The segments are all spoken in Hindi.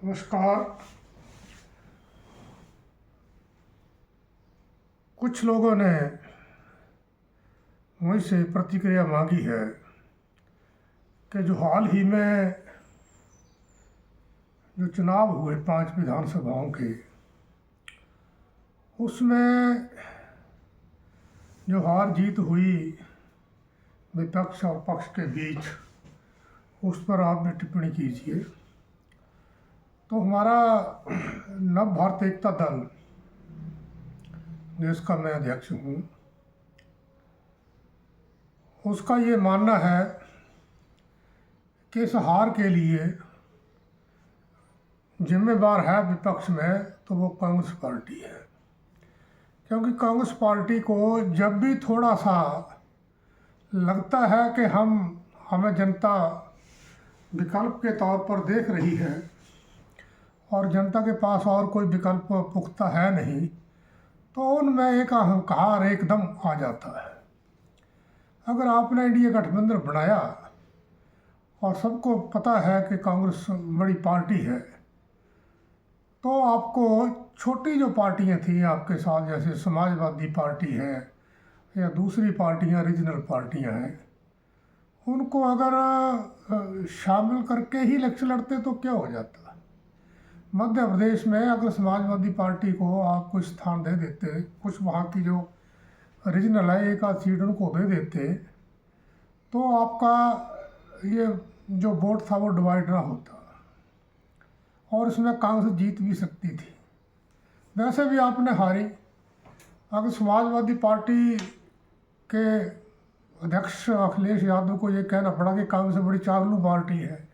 नमस्कार। कुछ लोगों ने मुझसे प्रतिक्रिया मांगी है कि जो हाल ही में जो चुनाव हुए 5 विधानसभाओं के, उसमें जो हार जीत हुई विपक्ष और पक्ष के बीच, उस पर आप भी टिप्पणी कीजिए। तो हमारा नव भारत एकता दल, जिसका मैं अध्यक्ष हूँ, उसका ये मानना है कि इस हार के लिए जिम्मेदार है विपक्ष में तो वो कांग्रेस पार्टी है। क्योंकि कांग्रेस पार्टी को जब भी थोड़ा सा लगता है कि हमें जनता विकल्प के तौर पर देख रही है और जनता के पास और कोई विकल्प पुख्ता है नहीं, तो उनमें एक अहंकार एकदम आ जाता है। अगर आपने इंडिया गठबंधन बनाया और सबको पता है कि कांग्रेस बड़ी पार्टी है, तो आपको छोटी जो पार्टियां थी आपके साथ, जैसे समाजवादी पार्टी है या दूसरी पार्टियां रीजनल पार्टियां हैं, उनको अगर शामिल करके ही इलेक्शन लड़ते तो क्या हो जाता। मध्य प्रदेश में अगर समाजवादी पार्टी को आप कुछ स्थान दे देते, कुछ वहाँ की जो रीजनल है एक आध सीट उनको दे देते, तो आपका ये जो वोट था वो डिवाइड ना होता और इसमें कांग्रेस जीत भी सकती थी। वैसे भी आपने हारी। अगर समाजवादी पार्टी के अध्यक्ष अखिलेश यादव को ये कहना पड़ा कि कांग्रेस बड़ी चालू पार्टी है,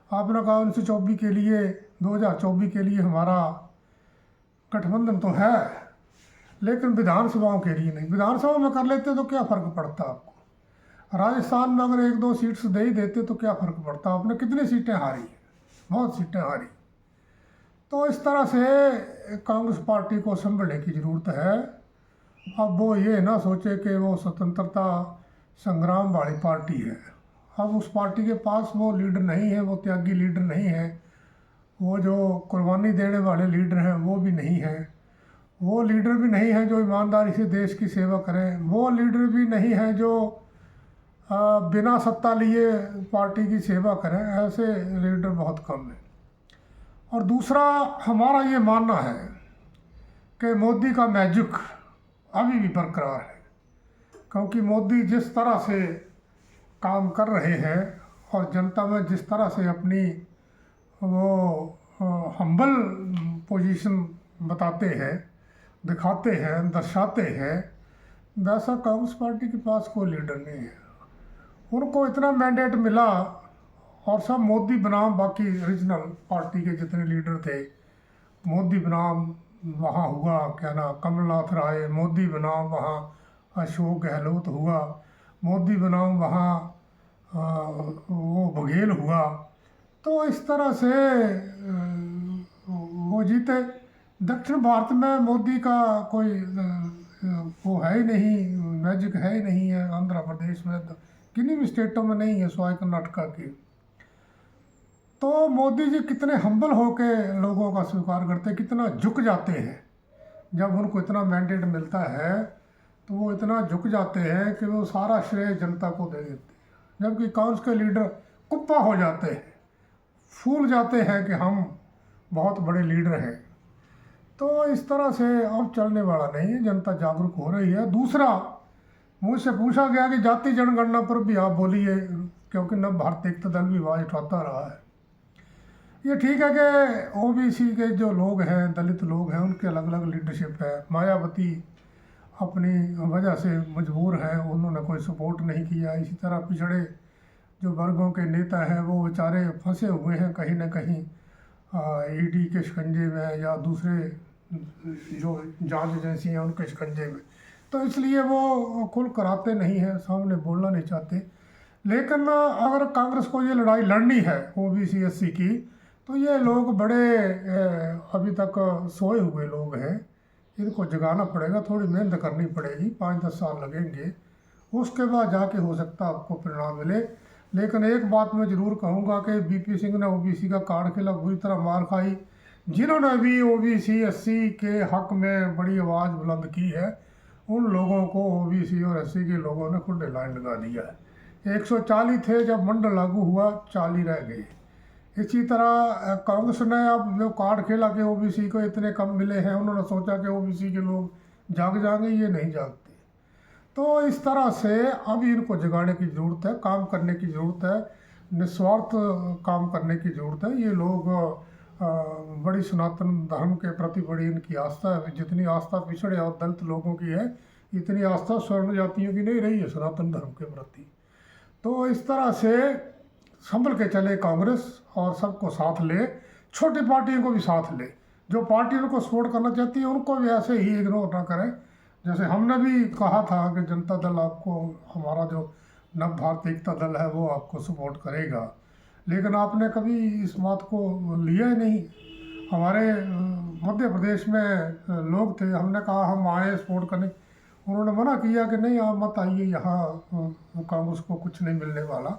आपने कहा 1924 के लिए 2024 के लिए हमारा गठबंधन तो है, लेकिन विधानसभाओं के लिए नहीं। विधानसभा में कर लेते तो क्या फ़र्क पड़ता आपको। राजस्थान में अगर 1-2 सीट्स दे ही देते तो क्या फ़र्क पड़ता। आपने कितनी सीटें हारी, बहुत सीटें हारी। तो इस तरह से कांग्रेस पार्टी को संभलने की ज़रूरत है। अब वो ये ना सोचे कि वो स्वतंत्रता संग्राम वाली पार्टी है। अब उस पार्टी के पास वो लीडर नहीं है, वो त्यागी लीडर नहीं है, वो जो कुर्बानी देने वाले लीडर हैं वो भी नहीं है, वो लीडर भी नहीं है जो ईमानदारी से देश की सेवा करें, वो लीडर भी नहीं है जो बिना सत्ता लिए पार्टी की सेवा करें। ऐसे लीडर बहुत कम हैं। और दूसरा, हमारा ये मानना है कि मोदी का मैजिक अभी भी बरकरार है। क्योंकि मोदी जिस तरह से काम कर रहे हैं और जनता में जिस तरह से अपनी वो हम्बल पोजीशन बताते हैं, दिखाते हैं, दर्शाते हैं, वैसा कांग्रेस पार्टी के पास कोई लीडर नहीं है। उनको इतना मैंडेट मिला और सब मोदी बनाम, बाकी रीजनल पार्टी के जितने लीडर थे मोदी बनाम वहाँ हुआ, क्या ना कमलनाथ राय, मोदी बनाम वहाँ अशोक गहलोत हुआ, मोदी बनाम वहाँ वो बघेल हुआ। तो इस तरह से वो जीते। दक्षिण भारत में मोदी का कोई वो है ही नहीं, मैजिक है ही नहीं है। आंध्र प्रदेश में तो किन्हीं भी स्टेटों में नहीं है, सिवाय कर्नाटका की। तो मोदी जी कितने हम्बल होके लोगों का स्वीकार करते, कितना झुक जाते हैं। जब उनको इतना मैंडेट मिलता है तो वो इतना झुक जाते हैं कि वो सारा श्रेय जनता को दे देते हैं। जबकि कांग्रेस के लीडर कुप्पा हो जाते हैं, फूल जाते हैं कि हम बहुत बड़े लीडर हैं। तो इस तरह से अब चलने वाला नहीं है। जनता जागरूक हो रही है। दूसरा, मुझसे पूछा गया कि जाति जनगणना पर भी आप बोलिए, क्योंकि नव भारत एकता दल भी आवाज़ उठाता रहा है। ये ठीक है कि ओबीसी के जो लोग हैं, दलित लोग हैं, उनके अलग अलग लीडरशिप है। मायावती अपनी वजह से मजबूर है, उन्होंने कोई सपोर्ट नहीं किया। इसी तरह पिछड़े जो वर्गों के नेता हैं वो बेचारे फंसे हुए हैं कहीं ना कहीं ईडी के शिकंजे में या दूसरे जो जांच एजेंसी हैं उनके शिकंजे में। तो इसलिए वो खुल कर आते नहीं हैं, सामने बोलना नहीं चाहते। लेकिन अगर कांग्रेस को ये लड़ाई लड़नी है ओबीसी एससी की, तो ये लोग बड़े अभी तक सोए हुए लोग हैं, इनको जगाना पड़ेगा, थोड़ी मेहनत करनी पड़ेगी, 5-10 साल लगेंगे। उसके बाद जाके हो सकता है आपको परिणाम मिले। लेकिन एक बात मैं ज़रूर कहूँगा कि बीपी सिंह ने ओबीसी का कार्ड खेला, बुरी तरह मार खाई। जिन्होंने भी ओबीसी एससी के हक में बड़ी आवाज़ बुलंद की है, उन लोगों को ओबीसी और एससी के लोगों ने खुले लाइन लगा दिया है। 140 थे जब मंडल लागू हुआ, 40 रह गए। इसी तरह कांग्रेस ने अब जो कार्ड खेला कि ओबीसी को इतने कम मिले हैं, उन्होंने सोचा कि ओबीसी के लोग जाग जाएंगे, ये नहीं जागते। तो इस तरह से अब इनको जगाने की ज़रूरत है, काम करने की ज़रूरत है, निस्वार्थ काम करने की ज़रूरत है। ये लोग बड़ी सनातन धर्म के प्रति बड़ी इनकी आस्था है। जितनी आस्था पिछड़े और दलित लोगों की है, इतनी आस्था स्वर्ण जातियों की नहीं रही है सनातन धर्म के प्रति। तो इस तरह से संभल के चले कांग्रेस और सबको साथ ले, छोटी पार्टियों को भी साथ ले। जो पार्टी उनको सपोर्ट करना चाहती है उनको भी ऐसे ही इग्नोर ना करें। जैसे हमने भी कहा था कि जनता दल आपको, हमारा जो नव भारत एकता दल है वो आपको सपोर्ट करेगा, लेकिन आपने कभी इस बात को लिया ही नहीं। हमारे मध्य प्रदेश में लोग थे, हमने कहा हम आए सपोर्ट करने, उन्होंने मना किया कि नहीं आप मत आइए, यहाँ कांग्रेस को कुछ नहीं मिलने वाला।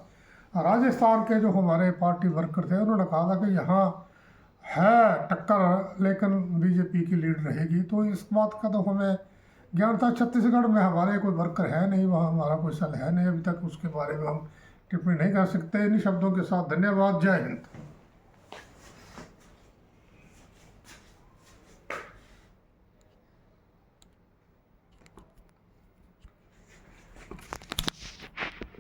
राजस्थान के जो हमारे पार्टी वर्कर थे उन्होंने कहा था कि यहाँ है टक्कर, लेकिन बीजेपी की लीड रहेगी। तो इस बात का तो हमें ज्ञान था। छत्तीसगढ़ में हमारे कोई वर्कर है नहीं, वहाँ हमारा कोई सल है नहीं अभी तक, उसके बारे में हम टिप्पणी नहीं कर सकते। इन्हीं शब्दों के साथ धन्यवाद, जय हिंद।